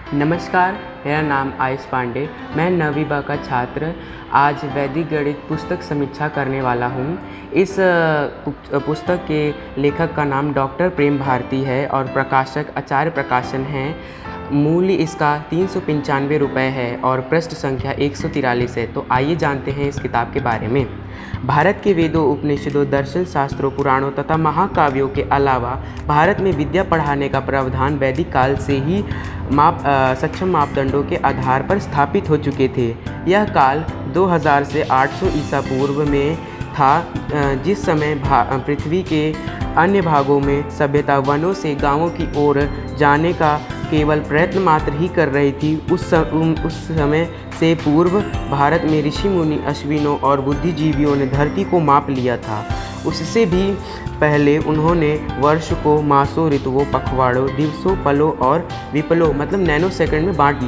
नमस्कार, मेरा नाम आयुष पांडे। मैं 9वीं ब का छात्र आज वैदिक गणित पुस्तक समीक्षा करने वाला हूँ। इस पुस्तक के लेखक का नाम डॉक्टर प्रेम भारती है और प्रकाशक आचार्य प्रकाशन है। मूल्य इसका 395 रुपये है और पृष्ठ संख्या 143 है। तो आइए जानते हैं इस किताब के बारे में। भारत के वेदों, उपनिषदों, दर्शन शास्त्रों, पुराणों तथा महाकाव्यों के अलावा भारत में विद्या पढ़ाने का प्रावधान वैदिक काल से ही सक्षम मापदंडों के आधार पर स्थापित हो चुके थे। यह काल 2000 से 800 ईसा पूर्व में था, जिस समय पृथ्वी के अन्य भागों में सभ्यता वनों से गांवों की ओर जाने का केवल प्रयत्न मात्र ही कर रही थी। उस समय से पूर्व भारत में ऋषि मुनि, अश्विनों और बुद्धिजीवियों ने धरती को माप लिया था। उससे भी पहले उन्होंने वर्ष को मासों, ऋतुओं, पखवाड़ों, दिवसों, पलों और विपलों मतलब नैनो सेकंड में बांट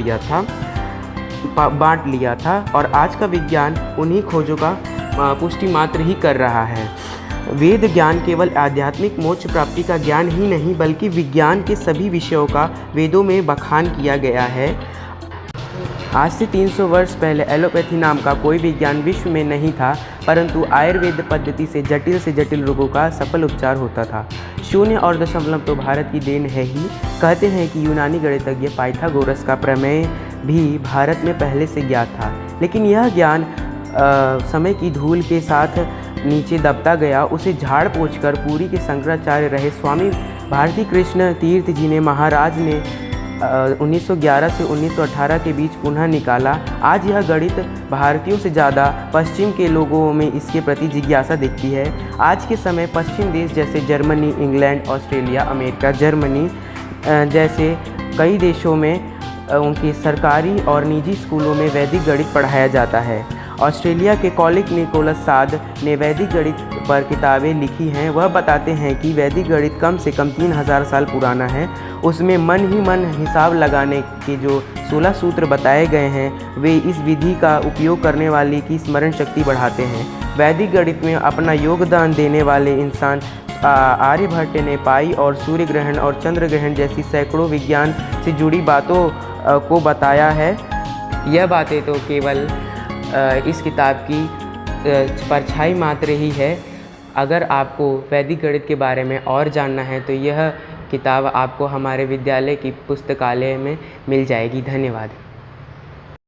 लिया था और आज का विज्ञान उन्हीं खोजों का पुष्टि मात्र ही कर रहा है। वेद ज्ञान केवल आध्यात्मिक मोक्ष प्राप्ति का ज्ञान ही नहीं बल्कि विज्ञान के सभी विषयों का वेदों में बखान किया गया है। आज से 300 वर्ष पहले एलोपैथी नाम का कोई विज्ञान विश्व में नहीं था, परंतु आयुर्वेद पद्धति से जटिल रोगों का सफल उपचार होता था। शून्य और दशमलव तो भारत की देन है ही। कहते हैं कि यूनानी गणितज्ञ पाइथागोरस का प्रमेय भी भारत में पहले से ज्ञात था, लेकिन यह ज्ञान समय की धूल के साथ नीचे दबता गया। उसे झाड़ पोंछ कर पुरी के शंकराचार्य रहे स्वामी भारती कृष्ण तीर्थ जी ने महाराज ने 1911 से 1918 के बीच पुनः निकाला। आज यह गणित भारतीयों से ज़्यादा पश्चिम के लोगों में इसके प्रति जिज्ञासा दिखती है। आज के समय पश्चिम देश जैसे Germany, England, Australia, America, Germany जैसे कई देशों में उनके सरकारी और निजी स्कूलों में वैदिक गणित पढ़ाया जाता है। ऑस्ट्रेलिया के कॉलिक निकोलस साद ने वैदिक गणित पर किताबें लिखी हैं। वह बताते हैं कि वैदिक गणित कम से कम 3000 साल पुराना है। उसमें मन ही मन हिसाब लगाने के जो 16 सूत्र बताए गए हैं, वे इस विधि का उपयोग करने वाले की स्मरण शक्ति बढ़ाते हैं। वैदिक गणित में अपना योगदान देने वाले इंसान आर्यभट्ट ने पाई और सूर्य ग्रहण और चंद्र ग्रहण जैसी सैकड़ों विज्ञान से जुड़ी बातों को बताया है। यह बातें तो केवल इस किताब की परछाई मात्र ही है। अगर आपको वैदिक गणित के बारे में और जानना है तो यह किताब आपको हमारे विद्यालय की पुस्तकालय में मिल जाएगी। धन्यवाद।